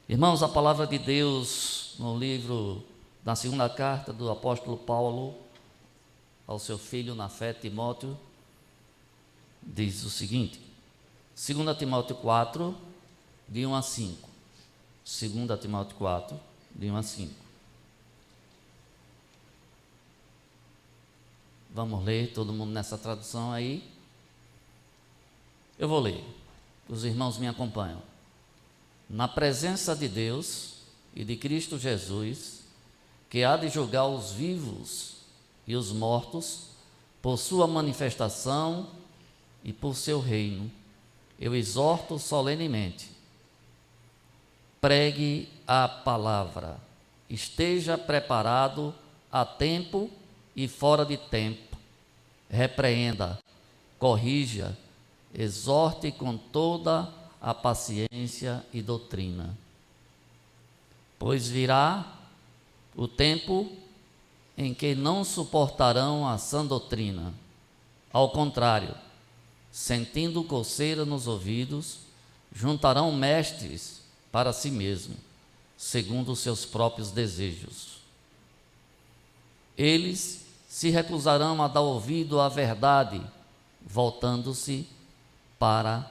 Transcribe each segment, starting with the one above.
Irmãos, a palavra de Deus no livro, na segunda carta do apóstolo Paulo ao seu filho na fé, Timóteo, diz o seguinte, 2 Timóteo 4, de 1 a 5. 2 Timóteo 4, de 1 a 5. Vamos ler, todo mundo nessa tradução aí. Eu vou ler, os irmãos me acompanham. Na presença de Deus e de Cristo Jesus, que há de julgar os vivos e os mortos, por sua manifestação e por seu reino, eu exorto solenemente: pregue a palavra, esteja preparado a tempo e fora de tempo, repreenda, corrija, exorte com toda a paciência e doutrina. Pois virá o tempo em que não suportarão a sã doutrina. Ao contrário, sentindo coceira nos ouvidos, juntarão mestres para si mesmo, segundo os seus próprios desejos. Eles se recusarão a dar ouvido à verdade, voltando-se para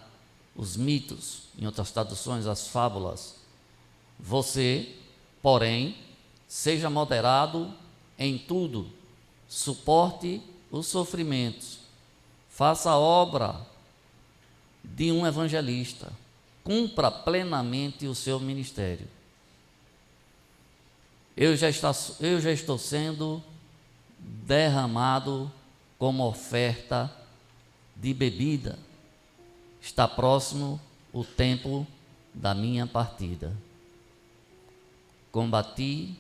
os mitos, em outras traduções, as fábulas. Você, porém, seja moderado em tudo, suporte os sofrimentos, faça a obra de um evangelista, cumpra plenamente o seu ministério. Eu já estou sendo derramado como oferta de bebida. Está próximo o tempo da minha partida. Combati,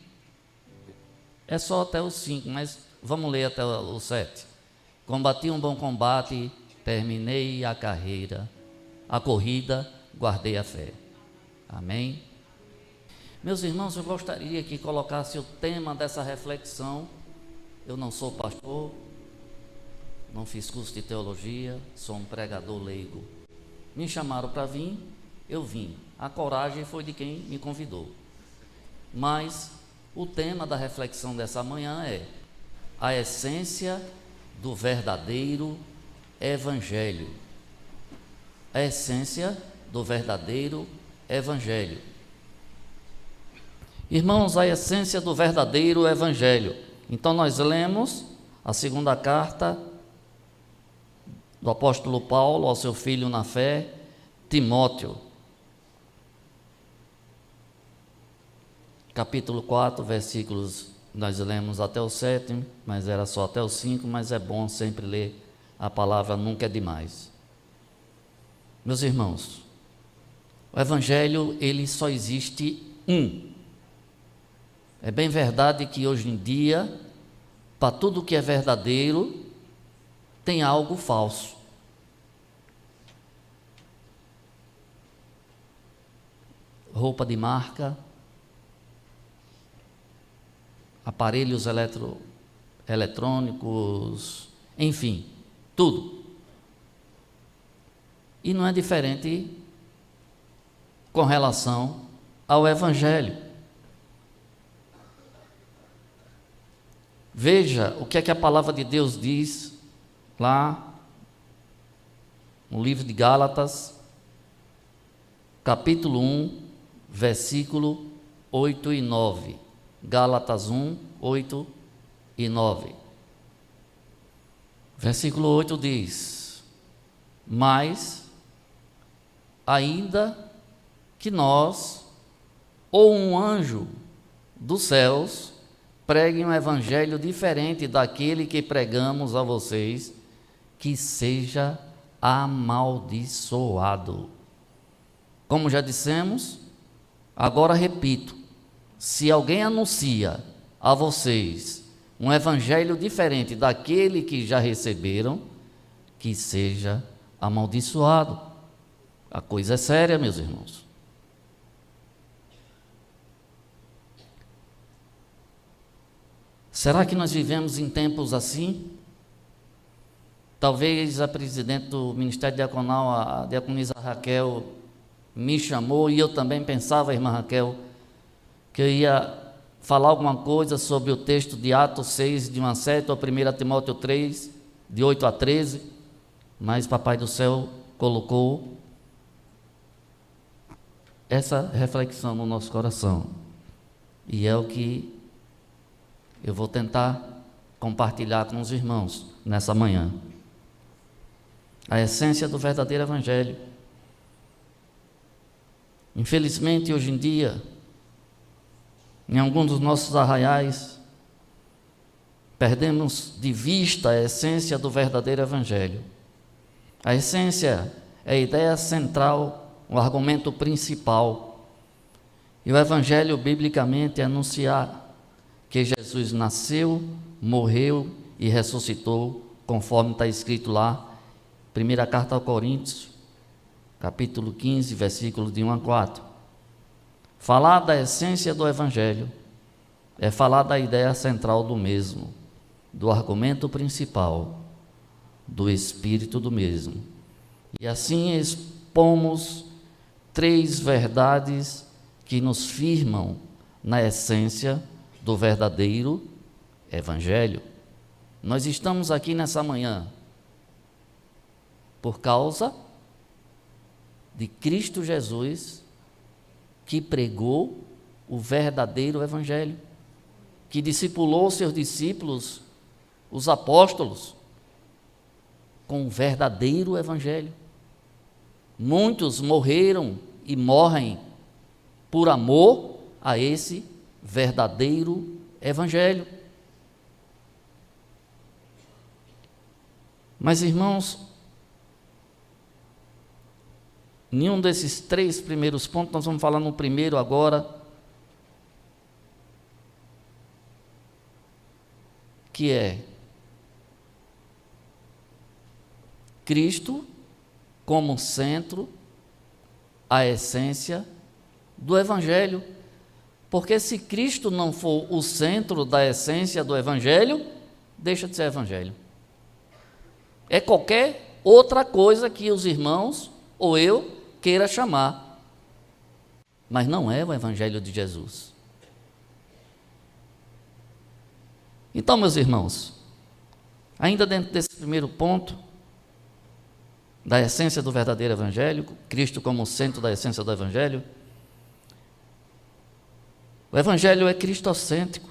é só até o 5, mas vamos ler até o 7. Combati um bom combate, terminei a carreira, a corrida, guardei a fé. Amém? Meus irmãos, eu gostaria que colocasse o tema dessa reflexão. Eu não sou pastor, não fiz curso de teologia, sou um pregador leigo. Me chamaram para vir, eu vim. A coragem foi de quem me convidou. Mas o tema da reflexão dessa manhã é a essência do verdadeiro evangelho. A essência do verdadeiro evangelho. Irmãos, a essência do verdadeiro evangelho. Então nós lemos a segunda carta do apóstolo Paulo ao seu filho na fé, Timóteo. Capítulo 4, versículos, nós lemos até o 7, mas era só até o 5, mas é bom sempre ler a palavra, nunca é demais. Meus irmãos, o evangelho, ele só existe um. É bem verdade que hoje em dia, para tudo que é verdadeiro, tem algo falso. Roupa de marca, aparelhos eletrônicos, enfim, tudo. E não é diferente com relação ao evangelho. Veja o que é que a palavra de Deus diz lá no livro de Gálatas, capítulo 1, versículo 8 e 9. Gálatas 1, 8 e 9. Versículo 8 diz: mas, ainda que nós, ou um anjo dos céus, pregue um evangelho diferente daquele que pregamos a vocês, que seja amaldiçoado. Como já dissemos, agora repito: se alguém anuncia a vocês um evangelho diferente daquele que já receberam, que seja amaldiçoado. A coisa é séria, meus irmãos. Será que nós vivemos em tempos assim? Talvez a presidente do Ministério Diaconal, a diaconisa Raquel, me chamou, e eu também pensava, irmã Raquel, que eu ia falar alguma coisa sobre o texto de Atos 6, de 1 a 7, ou 1 Timóteo 3, de 8 a 13, mas Papai do Céu colocou essa reflexão no nosso coração, e é o que eu vou tentar compartilhar com os irmãos nessa manhã. A essência do verdadeiro evangelho. Infelizmente, hoje em dia, em alguns dos nossos arraiais, perdemos de vista a essência do verdadeiro evangelho. A essência é a ideia central, o argumento principal. E o evangelho, biblicamente, é anunciar que Jesus nasceu, morreu e ressuscitou, conforme está escrito lá, primeira carta aos Coríntios, capítulo 15, versículos de 1 a 4. Falar da essência do evangelho é falar da ideia central do mesmo, do argumento principal, do espírito do mesmo. E assim expomos 3 verdades que nos firmam na essência do verdadeiro evangelho. Nós estamos aqui nessa manhã por causa de Cristo Jesus, que pregou o verdadeiro evangelho, que discipulou seus discípulos, os apóstolos, com o verdadeiro evangelho. Muitos morreram e morrem por amor a esse verdadeiro evangelho. Mas, irmãos, nenhum desses 3 primeiros pontos, nós vamos falar no primeiro agora, que é Cristo como centro, a essência do evangelho. Porque se Cristo não for o centro da essência do evangelho, deixa de ser evangelho. É qualquer outra coisa que os irmãos ou eu queira chamar, mas não é o evangelho de Jesus. Então, meus irmãos, ainda dentro desse primeiro ponto, da essência do verdadeiro evangelho, Cristo como centro da essência do evangelho, o evangelho é cristocêntrico.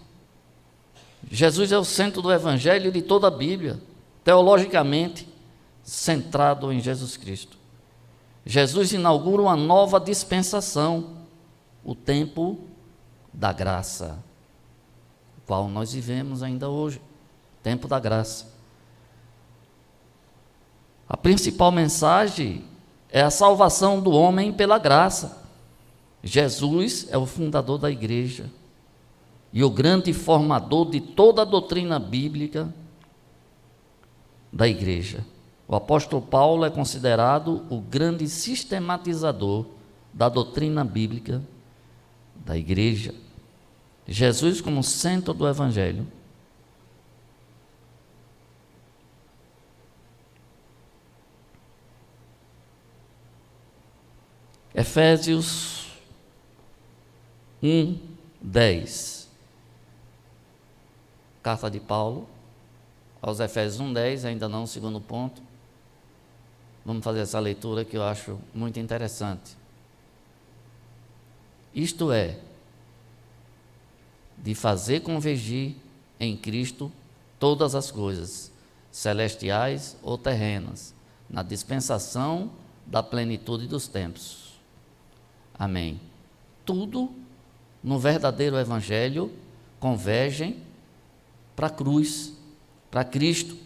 Jesus é o centro do evangelho e de toda a Bíblia, teologicamente centrado em Jesus Cristo. Jesus inaugura uma nova dispensação, o tempo da graça, o qual nós vivemos ainda hoje, tempo da graça. A principal mensagem é a salvação do homem pela graça. Jesus é o fundador da igreja e o grande formador de toda a doutrina bíblica da igreja. O apóstolo Paulo é considerado o grande sistematizador da doutrina bíblica da igreja. Jesus como centro do evangelho. Efésios 1:10. Carta de Paulo aos Efésios 1:10, ainda não o segundo ponto. Vamos fazer essa leitura que eu acho muito interessante. Isto é, de fazer convergir em Cristo todas as coisas, celestiais ou terrenas, na dispensação da plenitude dos tempos. Amém. Tudo no verdadeiro evangelho convergem para a cruz, para Cristo.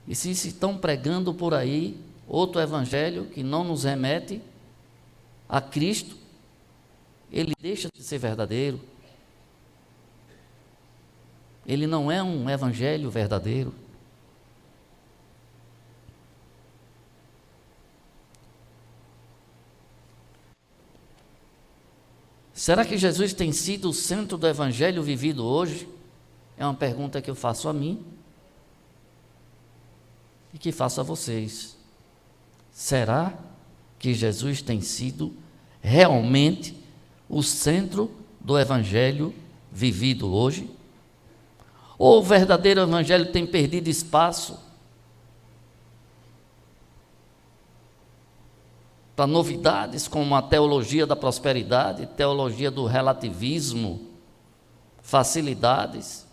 E se estão pregando por aí outro evangelho que não nos remete a Cristo, ele deixa de ser verdadeiro. Ele não é um evangelho verdadeiro. Será que Jesus tem sido o centro do evangelho vivido hoje? É uma pergunta que eu faço a mim e que faço a vocês. Será que Jesus tem sido realmente o centro do evangelho vivido hoje? Ou o verdadeiro evangelho tem perdido espaço para novidades como a teologia da prosperidade, teologia do relativismo, facilidades?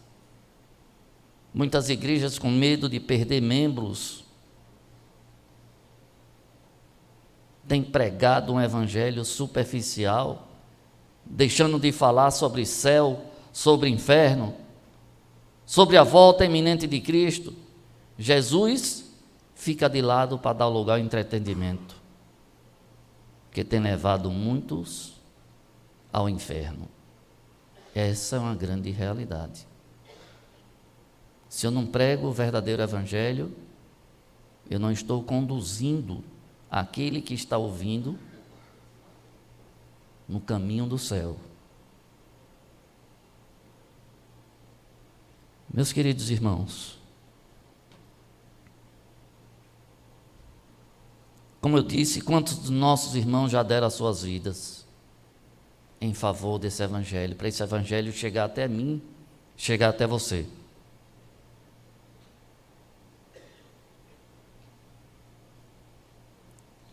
Muitas igrejas com medo de perder membros têm pregado um evangelho superficial, deixando de falar sobre céu, sobre inferno, sobre a volta iminente de Cristo. Jesus fica de lado para dar lugar ao entretenimento, que tem levado muitos ao inferno. Essa é uma grande realidade. Se eu não prego o verdadeiro evangelho, eu não estou conduzindo aquele que está ouvindo no caminho do céu. Meus queridos irmãos, como eu disse, quantos dos nossos irmãos já deram as suas vidas em favor desse evangelho, para esse evangelho chegar até mim, chegar até você?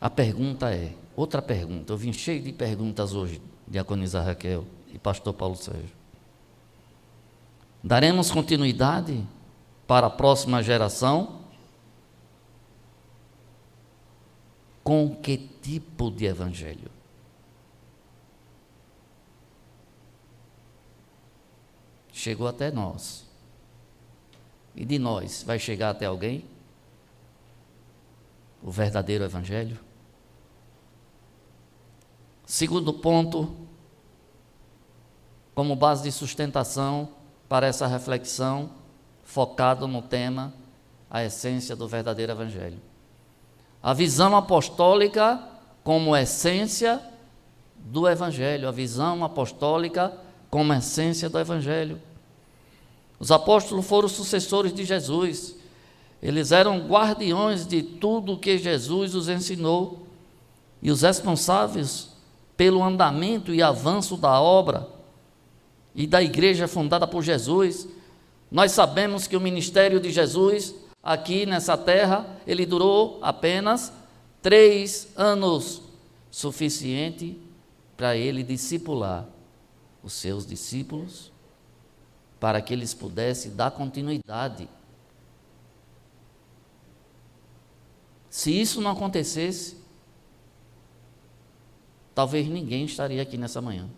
A pergunta é, outra pergunta, eu vim cheio de perguntas hoje, diaconisa Raquel e pastor Paulo Sérgio. Daremos continuidade para a próxima geração? Com que tipo de evangelho? Chegou até nós. E de nós, vai chegar até alguém? O verdadeiro evangelho? Segundo ponto, como base de sustentação para essa reflexão, focado no tema, a essência do verdadeiro evangelho. A visão apostólica como essência do evangelho, a visão apostólica como essência do evangelho. Os apóstolos foram sucessores de Jesus, eles eram guardiões de tudo que Jesus os ensinou e os responsáveis pelo andamento e avanço da obra e da igreja fundada por Jesus. Nós sabemos que o ministério de Jesus aqui nessa terra, ele durou apenas 3 anos, suficiente para ele discipular os seus discípulos, para que eles pudessem dar continuidade. Se isso não acontecesse, talvez ninguém estaria aqui nessa manhã,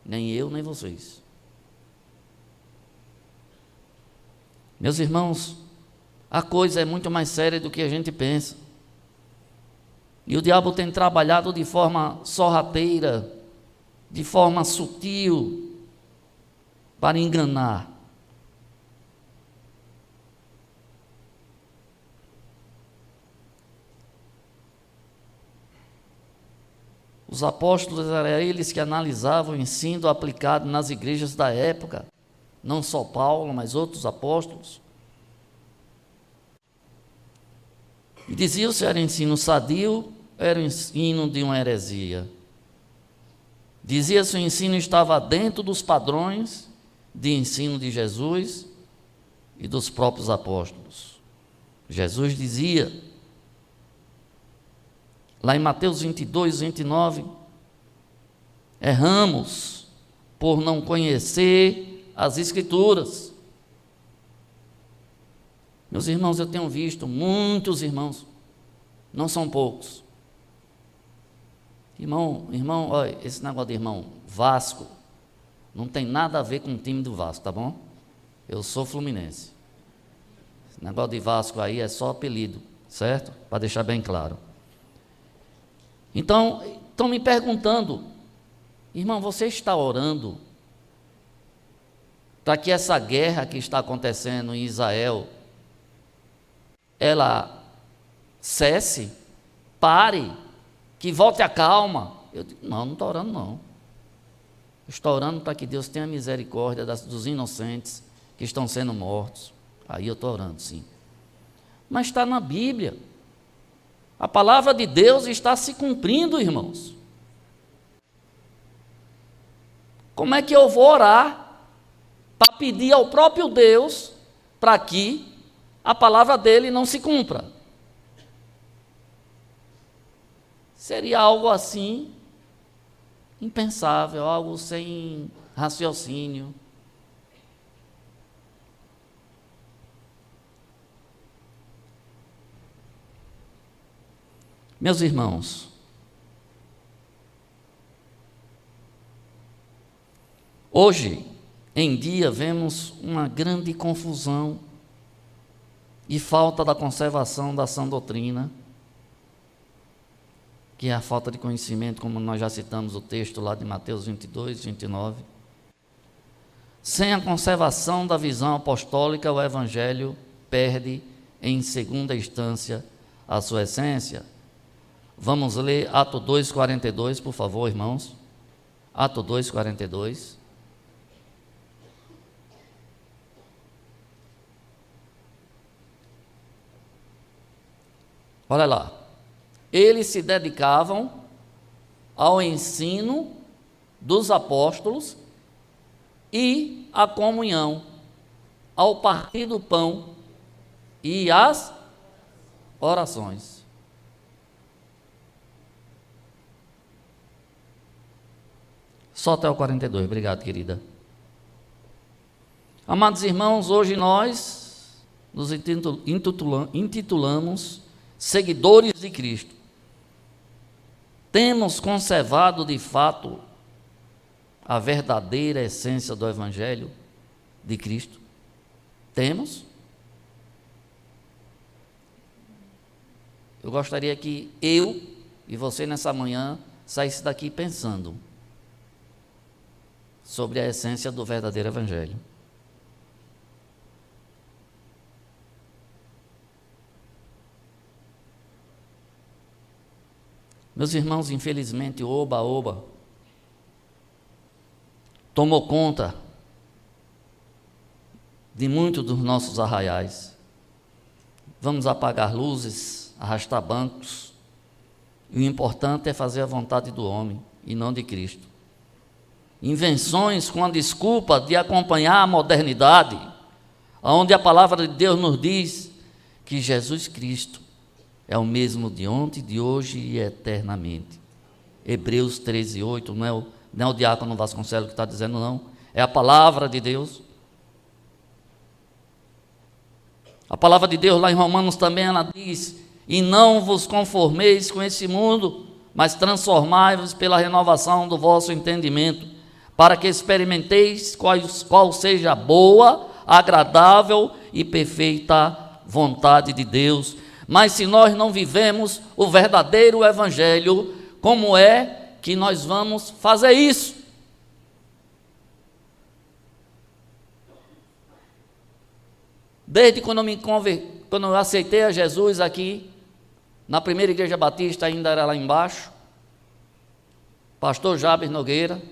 nem eu, nem vocês. Meus irmãos, a coisa é muito mais séria do que a gente pensa. E o diabo tem trabalhado de forma sorrateira, de forma sutil, para enganar. Os apóstolos eram eles que analisavam o ensino aplicado nas igrejas da época, não só Paulo, mas outros apóstolos. E diziam se era ensino sadio, era o ensino de uma heresia. Dizia se o ensino estava dentro dos padrões de ensino de Jesus e dos próprios apóstolos. Jesus dizia, lá em Mateus 22, 29, erramos por não conhecer as Escrituras. Meus irmãos, eu tenho visto muitos irmãos, não são poucos. Irmão, olha, esse negócio de irmão Vasco, não tem nada a ver com o time do Vasco, tá bom? Eu sou fluminense. Esse negócio de Vasco aí é só apelido, certo? Para deixar bem claro. Então, estão me perguntando, irmão, você está orando para que essa guerra que está acontecendo em Israel, ela cesse, pare, que volte a calma? Eu digo, não estou orando não. Estou orando para que Deus tenha misericórdia dos inocentes que estão sendo mortos. Aí eu estou orando, sim. Mas está na Bíblia. A palavra de Deus está se cumprindo, irmãos. Como é que eu vou orar para pedir ao próprio Deus para que a palavra dele não se cumpra? Seria algo assim impensável, algo sem raciocínio. Meus irmãos, hoje em dia vemos uma grande confusão e falta da conservação da sã doutrina, que é a falta de conhecimento, como nós já citamos o texto lá de Mateus 22, 29. Sem a conservação da visão apostólica, o Evangelho perde, em segunda instância, a sua essência. Vamos ler Atos 2:42, por favor, irmãos. Atos 2:42. Olha lá. Eles se dedicavam ao ensino dos apóstolos e à comunhão, ao partir do pão e às orações. Só até o 42, obrigado, querida. Amados irmãos, hoje nós nos intitulamos seguidores de Cristo. Temos conservado de fato a verdadeira essência do Evangelho de Cristo? Temos? Eu gostaria que eu e você nessa manhã saísse daqui pensando sobre a essência do verdadeiro Evangelho. Meus irmãos, infelizmente, o oba-oba tomou conta de muitos dos nossos arraiais. Vamos apagar luzes, arrastar bancos, e o importante é fazer a vontade do homem e não de Cristo. Invenções com a desculpa de acompanhar a modernidade, onde a palavra de Deus nos diz que Jesus Cristo é o mesmo de ontem, de hoje e eternamente. Hebreus 13:8, não é o diácono Vasconcelos que está dizendo, não. É a palavra de Deus. A palavra de Deus lá em Romanos também, ela diz: e não vos conformeis com esse mundo, mas transformai-vos pela renovação do vosso entendimento, para que experimenteis qual seja a boa, agradável e perfeita vontade de Deus. Mas se nós não vivemos o verdadeiro Evangelho, como é que nós vamos fazer isso? Desde quando eu aceitei a Jesus aqui, na primeira igreja batista, ainda era lá embaixo, pastor Jabes Nogueira.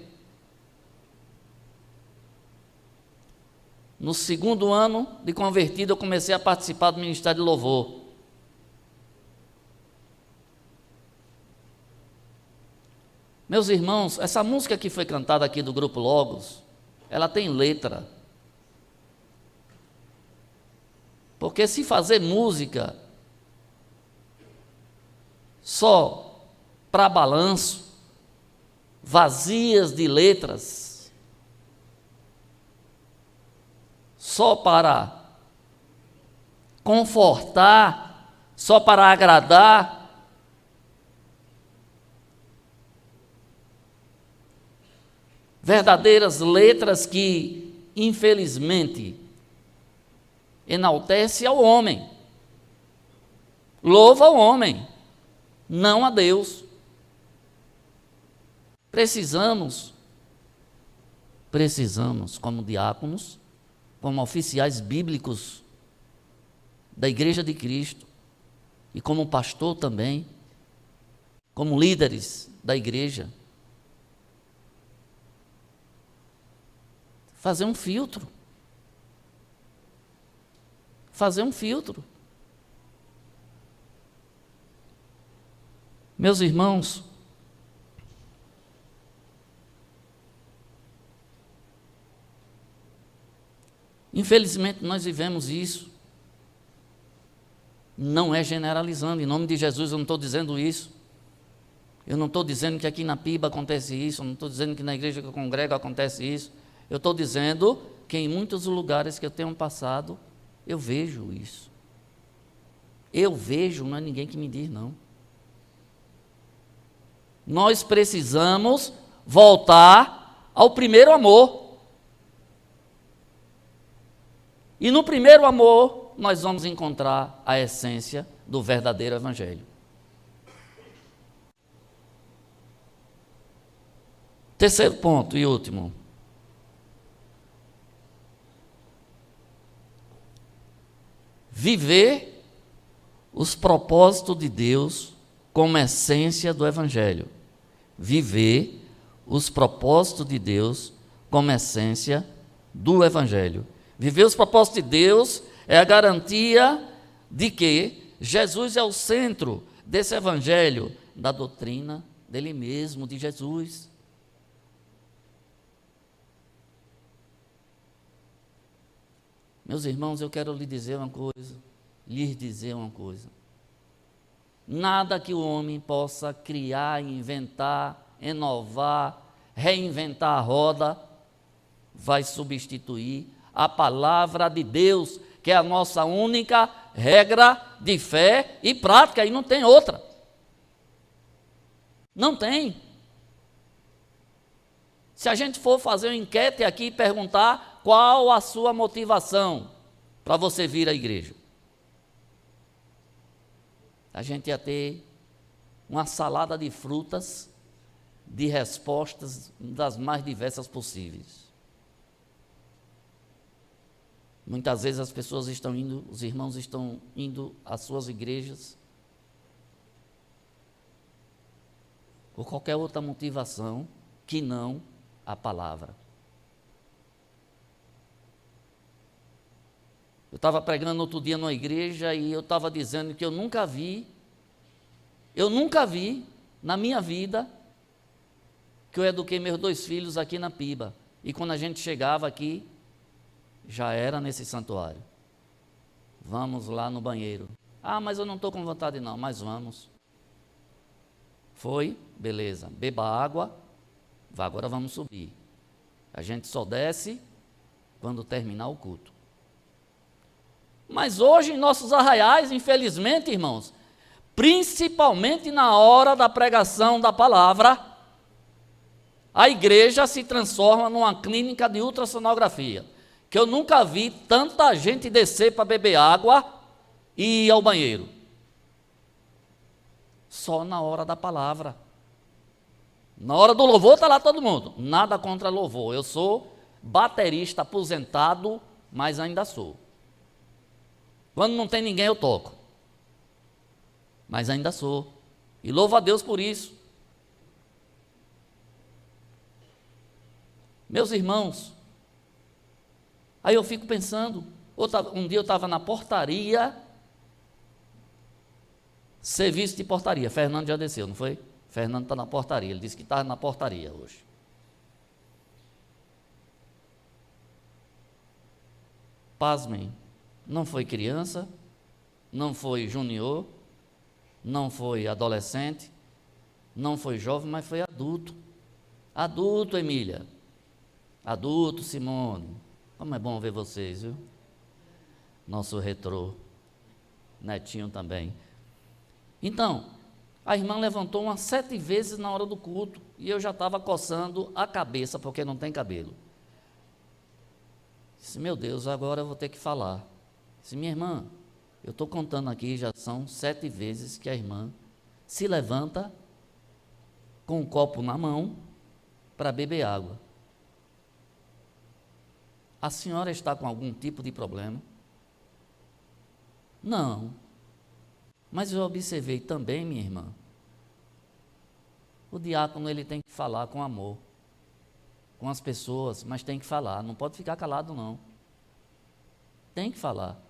No segundo ano de convertido, eu comecei a participar do Ministério de Louvor. Meus irmãos, essa música que foi cantada aqui do Grupo Logos, ela tem letra. Porque se fazer música só para balanço, vazias de letras, só para confortar, só para agradar, verdadeiras letras que, infelizmente, enaltece ao homem, louva ao homem, não a Deus. Precisamos, como diáconos, como oficiais bíblicos da Igreja de Cristo, e como pastor também, como líderes da igreja, fazer um filtro. Meus irmãos, infelizmente nós vivemos isso. Não é generalizando, em nome de Jesus eu não estou dizendo isso. Eu não estou dizendo que aqui na Piba acontece isso, eu não estou dizendo que na igreja que eu congrego acontece isso. Eu estou dizendo que em muitos lugares que eu tenho passado, eu vejo isso. Eu vejo, não é ninguém que me diz, não. Nós precisamos voltar ao primeiro amor. E no primeiro amor, nós vamos encontrar a essência do verdadeiro evangelho. Terceiro ponto e último. Viver os propósitos de Deus como essência do evangelho. Viver os propósitos de Deus como essência do evangelho. Viver os propósitos de Deus é a garantia de que Jesus é o centro desse evangelho, da doutrina dele mesmo, de Jesus. Meus irmãos, eu quero lhes dizer uma coisa. Nada que o homem possa criar, inventar, inovar, reinventar a roda, vai substituir a palavra de Deus, que é a nossa única regra de fé e prática, e não tem outra. Não tem. Se a gente for fazer uma enquete aqui e perguntar qual a sua motivação para você vir à igreja, a gente ia ter uma salada de frutas, de respostas das mais diversas possíveis. Muitas vezes as pessoas estão indo, os irmãos estão indo às suas igrejas por qualquer outra motivação que não a palavra. Eu estava pregando outro dia numa igreja e eu estava dizendo que eu nunca vi na minha vida que eu eduquei meus 2 filhos aqui na Piba. E quando a gente chegava aqui, já era nesse santuário. Vamos lá no banheiro. Ah, mas eu não estou com vontade não, mas vamos. Foi, beleza, beba água, agora vamos subir. A gente só desce quando terminar o culto. Mas hoje em nossos arraiais, infelizmente, irmãos, principalmente na hora da pregação da palavra, a igreja se transforma numa clínica de ultrassonografia, que eu nunca vi tanta gente descer para beber água e ir ao banheiro. Só na hora da palavra. Na hora do louvor está lá todo mundo. Nada contra louvor. Eu sou baterista aposentado, mas ainda sou. Quando não tem ninguém eu toco. Mas ainda sou. E louvo a Deus por isso. Meus irmãos, aí eu fico pensando, um dia eu estava na portaria, serviço de portaria, Fernando já desceu, não foi? Fernando está na portaria, ele disse que estava na portaria hoje. Pasmem, não foi criança, não foi junior, não foi adolescente, não foi jovem, mas foi adulto. Adulto, Emília. Adulto, Simone. Como é bom ver vocês, viu? Nosso retrô. Netinho também. Então, a irmã levantou umas 7 vezes na hora do culto e eu já estava coçando a cabeça, porque não tem cabelo. Disse, meu Deus, agora eu vou ter que falar. Disse, minha irmã, eu estou contando aqui, já são 7 vezes que a irmã se levanta com um copo na mão para beber água. A senhora está com algum tipo de problema? Não. Mas eu observei também, minha irmã, o diácono ele tem que falar com amor, com as pessoas, mas tem que falar, não pode ficar calado não. Tem que falar.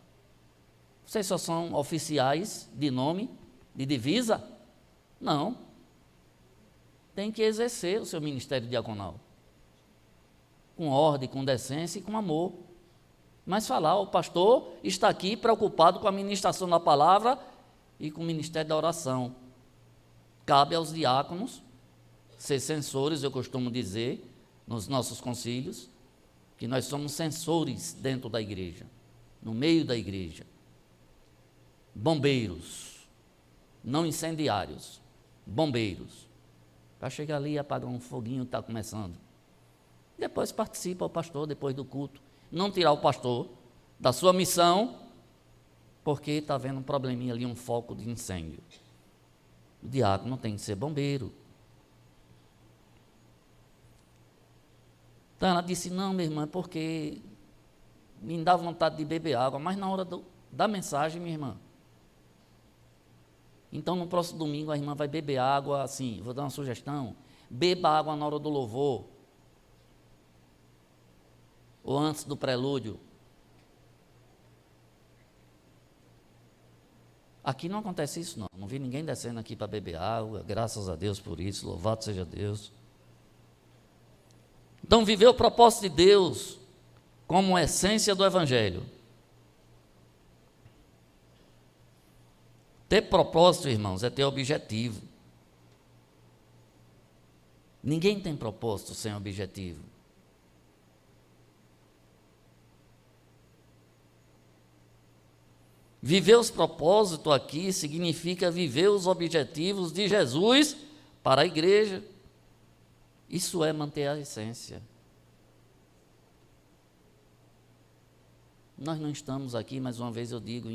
Vocês só são oficiais de nome, de divisa? Não. Tem que exercer o seu ministério diaconal. Com ordem, com decência e com amor. Mas falar, o pastor está aqui preocupado com a ministração da palavra e com o ministério da oração. Cabe aos diáconos ser censores, eu costumo dizer, nos nossos concílios, que nós somos censores dentro da igreja, no meio da igreja. Bombeiros, não incendiários, bombeiros. Para chegar ali e apagar um foguinho que está começando. Depois participa o pastor, depois do culto. Não tirar o pastor da sua missão, porque está havendo um probleminha ali, um foco de incêndio. O diácono tem que ser bombeiro. Então ela disse, não, minha irmã, porque me dá vontade de beber água, mas na hora da mensagem, minha irmã. Então no próximo domingo a irmã vai beber água, assim, vou dar uma sugestão, beba água na hora do louvor, ou antes do prelúdio. Aqui não acontece isso, não. Não vi ninguém descendo aqui para beber água, graças a Deus por isso, louvado seja Deus. Então, viver o propósito de Deus como essência do Evangelho. Ter propósito, irmãos, é ter objetivo. Ninguém tem propósito sem objetivo. Viver os propósitos aqui significa viver os objetivos de Jesus para a igreja. Isso é manter a essência. Nós não estamos aqui, mais uma vez eu digo,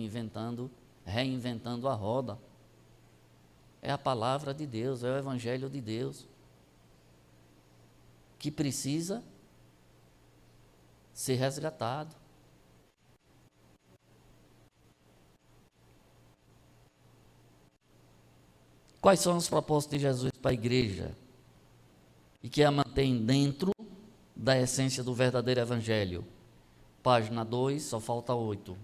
reinventando a roda. É a palavra de Deus, é o Evangelho de Deus, que precisa ser resgatado. Quais são os propósitos de Jesus para a igreja? E que a mantém dentro da essência do verdadeiro Evangelho. Página 2, só falta 8.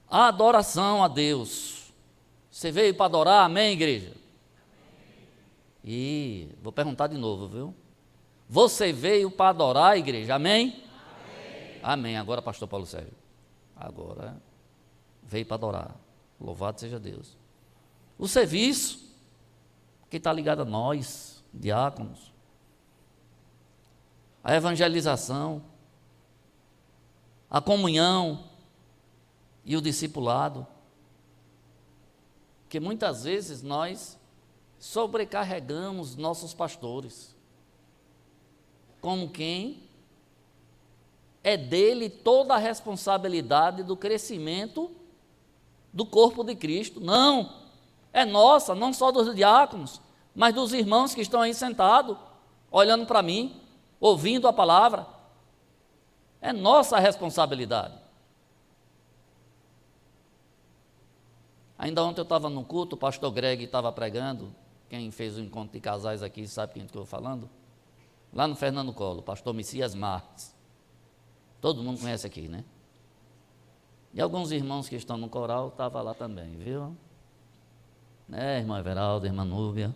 A adoração a Deus. Você veio para adorar, amém, igreja? E vou perguntar de novo, viu? Você veio para adorar, igreja, amém? Amém. Amém. Agora, pastor Paulo Sérgio. Agora, veio para adorar. Louvado seja Deus. O serviço, que está ligado a nós, diáconos. A evangelização, a comunhão e o discipulado. Porque muitas vezes nós sobrecarregamos nossos pastores, como quem é dele toda a responsabilidade do crescimento do corpo de Cristo. Não, é nossa, não só dos diáconos, mas dos irmãos que estão aí sentados, olhando para mim, ouvindo a palavra. É nossa responsabilidade. Ainda ontem eu estava no culto, o pastor Greg estava pregando, quem fez o encontro de casais aqui sabe quem estou falando, lá no Fernando Collor, o pastor Messias Marques. Todo mundo conhece aqui, né? E alguns irmãos que estão no coral estavam lá também, viu? Né, irmã Everalda, irmã Núbia.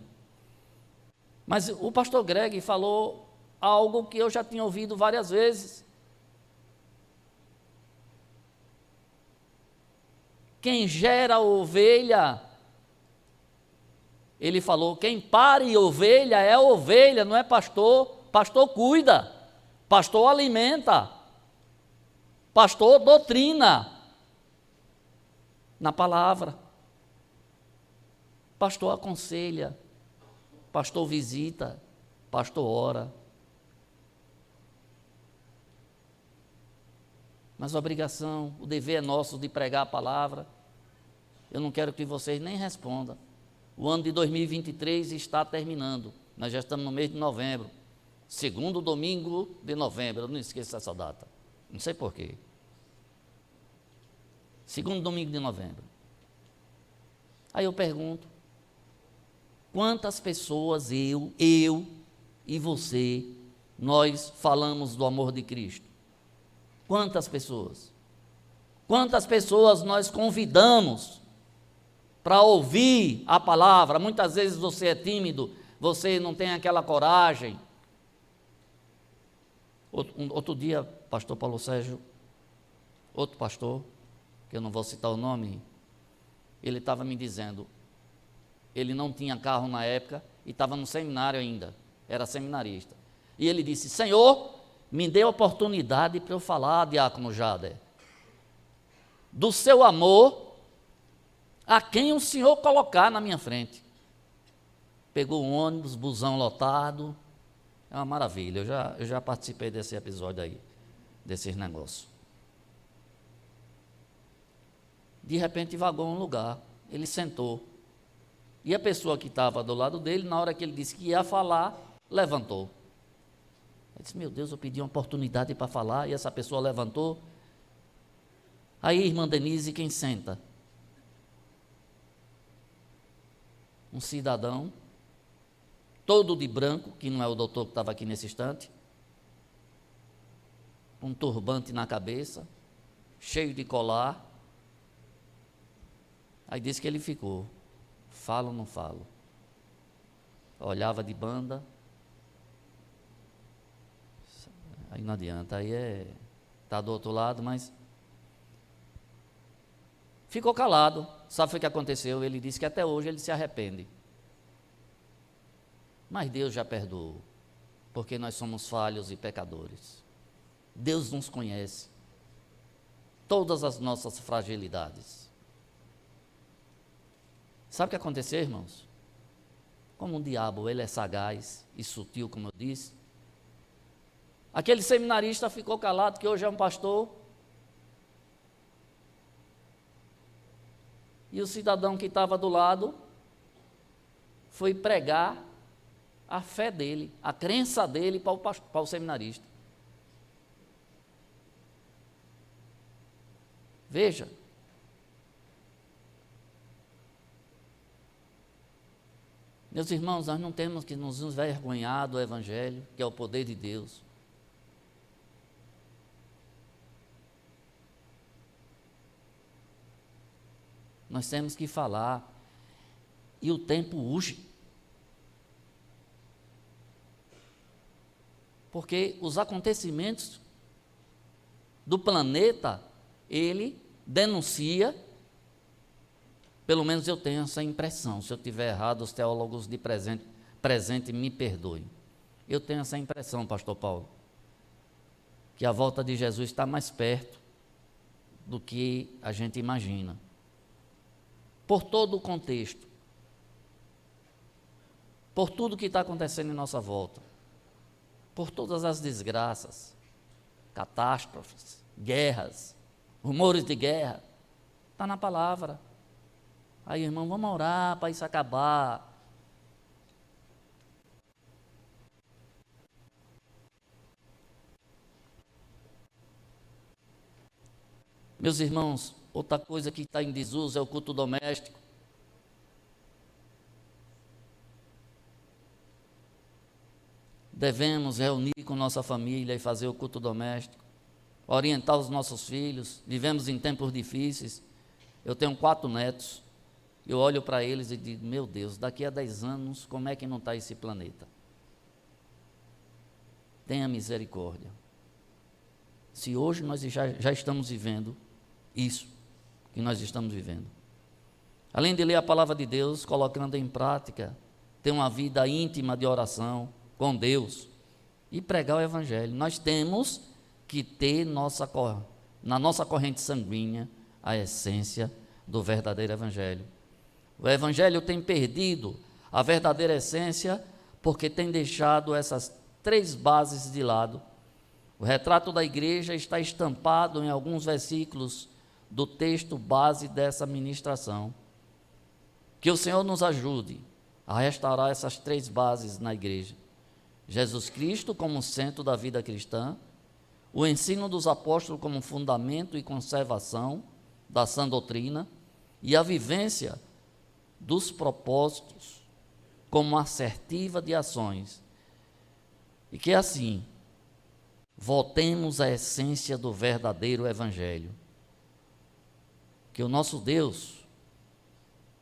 Mas o pastor Greg falou algo que eu já tinha ouvido várias vezes. Quem gera ovelha, ele falou, quem pare ovelha é ovelha, não é pastor. Pastor cuida, pastor alimenta, pastor doutrina na palavra, pastor aconselha, pastor visita, pastor ora. Mas a obrigação, o dever é nosso de pregar a palavra. Eu não quero que vocês nem respondam. O ano de 2023 está terminando. Nós já estamos no mês de novembro. Segundo domingo de novembro. Eu não esqueço essa data. Não sei porquê. Segundo domingo de novembro. Aí eu pergunto, quantas pessoas eu e você, nós falamos do amor de Cristo? Quantas pessoas? Quantas pessoas nós convidamos para ouvir a palavra. Muitas vezes você é tímido, você não tem aquela coragem. Outro dia, pastor Paulo Sérgio, outro pastor, que eu não vou citar o nome, ele estava me dizendo, ele não tinha carro na época e estava no seminário ainda, era seminarista. E ele disse, Senhor, me dê a oportunidade para eu falar, diácono Jader, do seu amor a quem o Senhor colocar na minha frente. Pegou um ônibus, busão lotado, é uma maravilha, eu já participei desse episódio aí, desses negócios. De repente vagou um lugar, ele sentou, e a pessoa que estava do lado dele, na hora que ele disse que ia falar, levantou. Ele disse, meu Deus, eu pedi uma oportunidade para falar, e essa pessoa levantou. Aí, irmã Denise, quem senta? Um cidadão, todo de branco, que não é o doutor que estava aqui nesse instante, um turbante na cabeça, cheio de colar. Aí disse que ele ficou, falo ou não falo? Olhava de banda, aí não adianta, aí está do outro lado, mas ficou calado. Sabe o que aconteceu? Ele disse que até hoje ele se arrepende. Mas Deus já perdoou, porque nós somos falhos e pecadores. Deus nos conhece, todas as nossas fragilidades. Sabe o que aconteceu, irmãos? Como um diabo, ele é sagaz e sutil, como eu disse. Aquele seminarista ficou calado, que hoje é um pastor. E o cidadão que estava do lado foi pregar a fé dele, a crença dele para o seminarista. Veja. Meus irmãos, nós não temos que nos envergonhar do Evangelho, que é o poder de Deus. Nós temos que falar, e o tempo urge. Porque os acontecimentos do planeta, ele denuncia, pelo menos eu tenho essa impressão, se eu estiver errado, os teólogos de presente me perdoem. Eu tenho essa impressão, pastor Paulo, que a volta de Jesus está mais perto do que a gente imagina. Por todo o contexto, por tudo que está acontecendo em nossa volta, por todas as desgraças, catástrofes, guerras, rumores de guerra, está na palavra. Aí, irmão, vamos orar para isso acabar. Meus irmãos, outra coisa que está em desuso é o culto doméstico. Devemos reunir com nossa família e fazer o culto doméstico, orientar os nossos filhos. Vivemos em tempos difíceis. Eu tenho 4 netos. Eu olho para eles e digo, meu Deus, daqui a 10 anos, como é que não está esse planeta? Tenha misericórdia. Se hoje nós já estamos vivendo isso que nós estamos vivendo. Além de ler a palavra de Deus, colocando em prática, ter uma vida íntima de oração com Deus e pregar o Evangelho. Nós temos que ter na nossa corrente sanguínea a essência do verdadeiro Evangelho. O Evangelho tem perdido a verdadeira essência porque tem deixado essas 3 bases de lado. O retrato da igreja está estampado em alguns versículos do texto base dessa ministração. Que o Senhor nos ajude a restaurar essas 3 bases na igreja. Jesus Cristo como centro da vida cristã, o ensino dos apóstolos como fundamento e conservação da sã doutrina e a vivência dos propósitos como assertiva de ações. E que assim, voltemos à essência do verdadeiro Evangelho. Que o nosso Deus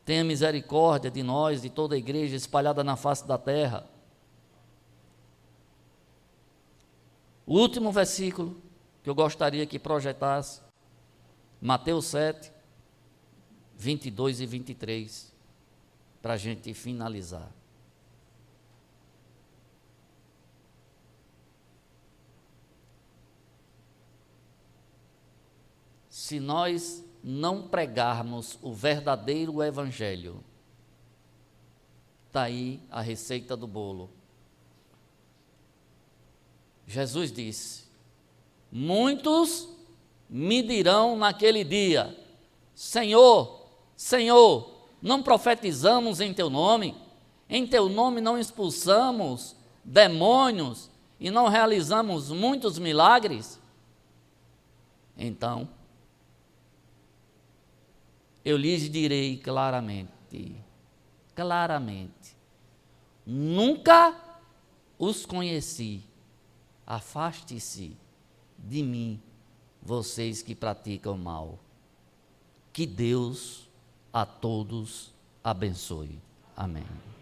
tenha misericórdia de nós, de toda a igreja espalhada na face da terra. O último versículo que eu gostaria que projetasse, Mateus 7, 22 e 23, para a gente finalizar. Se nós não pregarmos o verdadeiro evangelho, está aí a receita do bolo. Jesus disse: muitos me dirão naquele dia: Senhor, Senhor, não profetizamos em teu nome? Em teu nome não expulsamos demônios e não realizamos muitos milagres? Então, eu lhes direi claramente, nunca os conheci. Afaste-se de mim, vocês que praticam mal. Que Deus a todos abençoe. Amém.